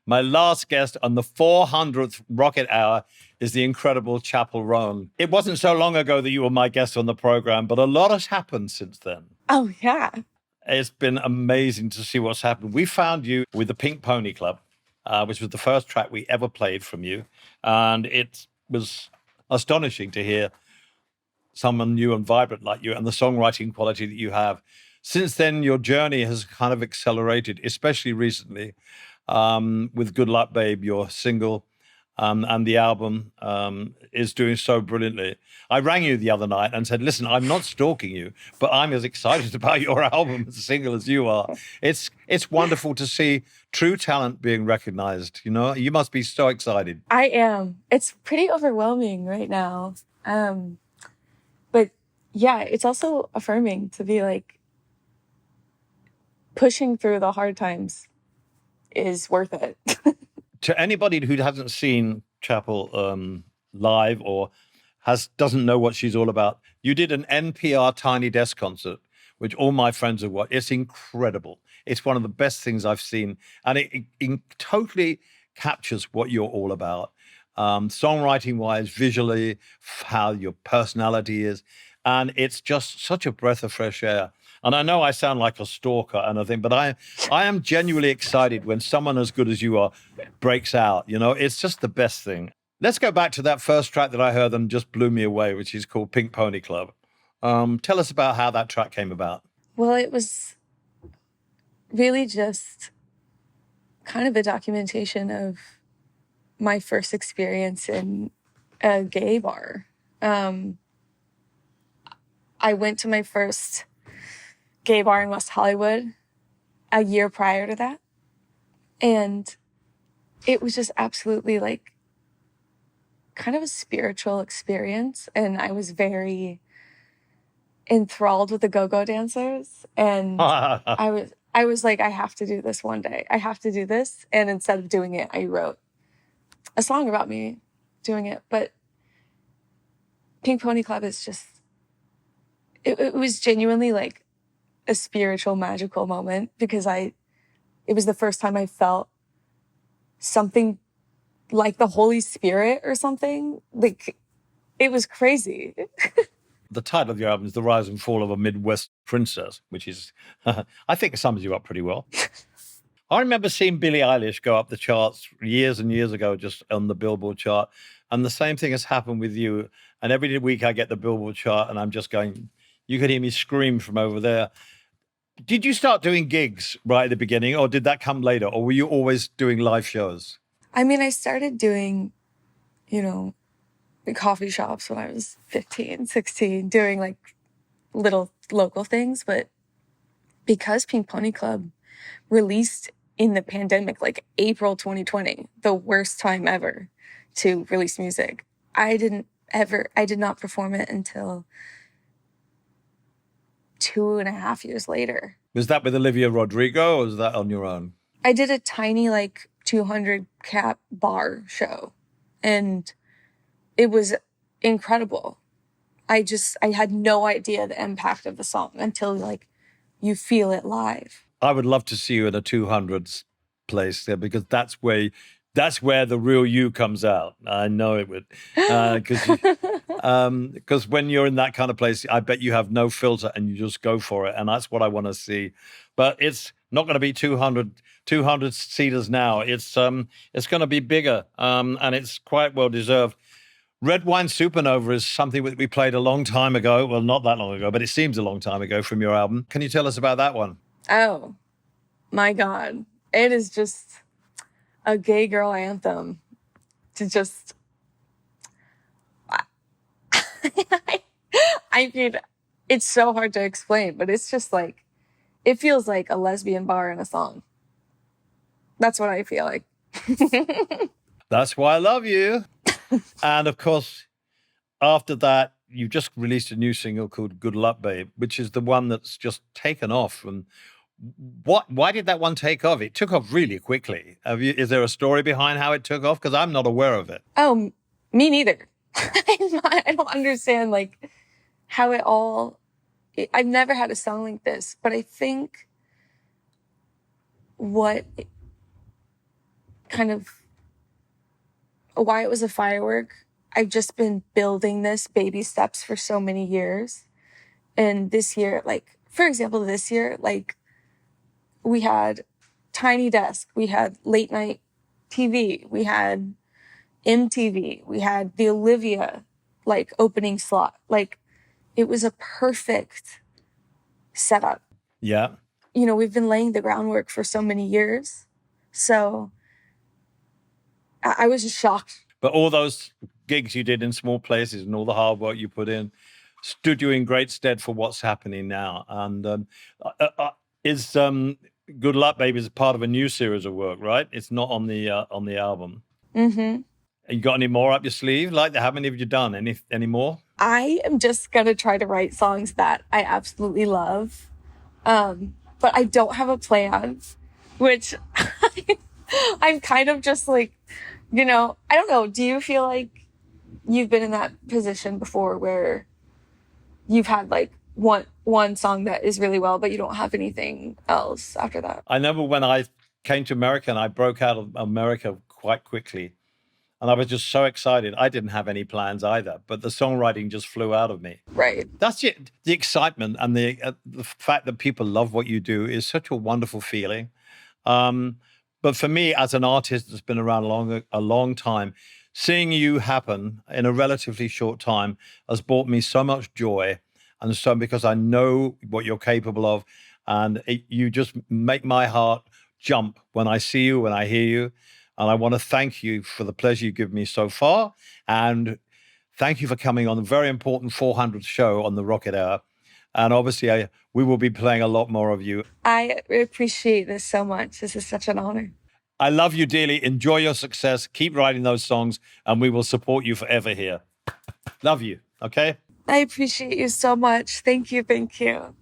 My last guest on the 400th Rocket Hour is the incredible Chappell Roan. It wasn't so long ago that you were my guest on the program, but a lot has happened since then. Oh, yeah. It's been amazing to see what's happened. We found you with the Pink Pony Club, which was the first track we ever played from you. And it was astonishing to hear someone new and vibrant like you and the songwriting quality that you have. Since then, your journey has kind of accelerated, especially recently with Good Luck Babe, your single, and the album is doing so brilliantly. I rang you the other night and said, listen, I'm not stalking you, but I'm as excited about your album as a single as you are. It's wonderful to see true talent being recognized. You know, you must be so excited. I am. It's pretty overwhelming right now. But yeah, it's also affirming to be like pushing through the hard times is worth it. To anybody who hasn't seen Chappell live or doesn't know what she's all about, you did an NPR Tiny Desk concert, which all my friends have watched. It's incredible. It's one of the best things I've seen. And it totally captures what you're all about. Songwriting-wise, visually, how your personality is. And it's just such a breath of fresh air. And I know I sound like a stalker and everything, but I am genuinely excited when someone as good as you are breaks out. You know, it's just the best thing. Let's go back to that first track that I heard and just blew me away, which is called Pink Pony Club. Tell us about how that track came about. Well, it was really just kind of a documentation of my first experience in a gay bar. I went to my first gay bar in West Hollywood a year prior to that. And it was just absolutely like kind of a spiritual experience. And I was very enthralled with the go-go dancers. And I was like, I have to do this one day. I have to do this. And instead of doing it, I wrote a song about me doing it. But Pink Pony Club is just, it was genuinely like a spiritual, magical moment because it was the first time I felt something like the Holy Spirit or something. Like, it was crazy. The title of your album is The Rise and Fall of a Midwest Princess, which is, I think sums you up pretty well. I remember seeing Billie Eilish go up the charts years and years ago, just on the Billboard chart. And the same thing has happened with you. And every week I get the Billboard chart and I'm just going, you could hear me scream from over there. Did you start doing gigs right at the beginning, or did that come later? Or were you always doing live shows? I mean, I started doing, coffee shops when I was 15, 16, doing like little local things. But because Pink Pony Club released in the pandemic, like April 2020, the worst time ever to release music, I did not perform it until 2.5 years later. Was that with Olivia Rodrigo, or was that on your own? I did a tiny, 200 cap bar show, and it was incredible. I had no idea the impact of the song until, you feel it live. I would love to see you in a 200s place there, because that's where the real you comes out. I know it would. Because when you're in that kind of place, I bet you have no filter and you just go for it. And that's what I want to see. But it's not going to be 200 seaters now. It's going to be bigger, and it's quite well deserved. Red Wine Supernova is something that we played a long time ago. Well, not that long ago, but it seems a long time ago from your album. Can you tell us about that one? Oh, my God. It is just a gay girl anthem to just... I mean, it's so hard to explain, but it's just it feels like a lesbian bar in a song. That's what I feel like. That's why I love you. And of course, after that, you just released a new single called Good Luck Babe, which is the one that's just taken off. And why did that one take off? It took off really quickly. Is there a story behind how it took off? Because I'm not aware of it. Oh, me neither. I don't understand how it all... I've never had a song like this, but I think what kind of why it was a firework. I've just been building this baby steps for so many years. And this year, like, for example, this year, like, we had Tiny Desk, we had late night TV, we had MTV, we had the Olivia, like, opening slot. Like, it was a perfect setup. Yeah. You know, we've been laying the groundwork for so many years. So I was just shocked. But all those gigs you did in small places and all the hard work you put in stood you in great stead for what's happening now. And is Good Luck Baby is part of a new series of work, right? It's not on the album. Mm-hmm. You got any more up your sleeve? Like, how many have you done? Any more? I am just going to try to write songs that I absolutely love. But I don't have a plan, which I'm kind of just like, you know, I don't know. Do you feel like you've been in that position before where you've had like one song that is really well, but you don't have anything else after that? I remember when I came to America and I broke out of America quite quickly. And I was just so excited. I didn't have any plans either, but the songwriting just flew out of me. Right. That's it. The excitement and the fact that people love what you do is such a wonderful feeling. But for me, as an artist that's been around a long time, seeing you happen in a relatively short time has brought me so much joy. And so because I know what you're capable of, and you just make my heart jump when I see you, when I hear you. And I want to thank you for the pleasure you give me so far. And thank you for coming on the very important 400th show on the Rocket Hour. And obviously, we will be playing a lot more of you. I appreciate this so much. This is such an honor. I love you dearly. Enjoy your success. Keep writing those songs, and we will support you forever here. Love you. Okay? I appreciate you so much. Thank you. Thank you.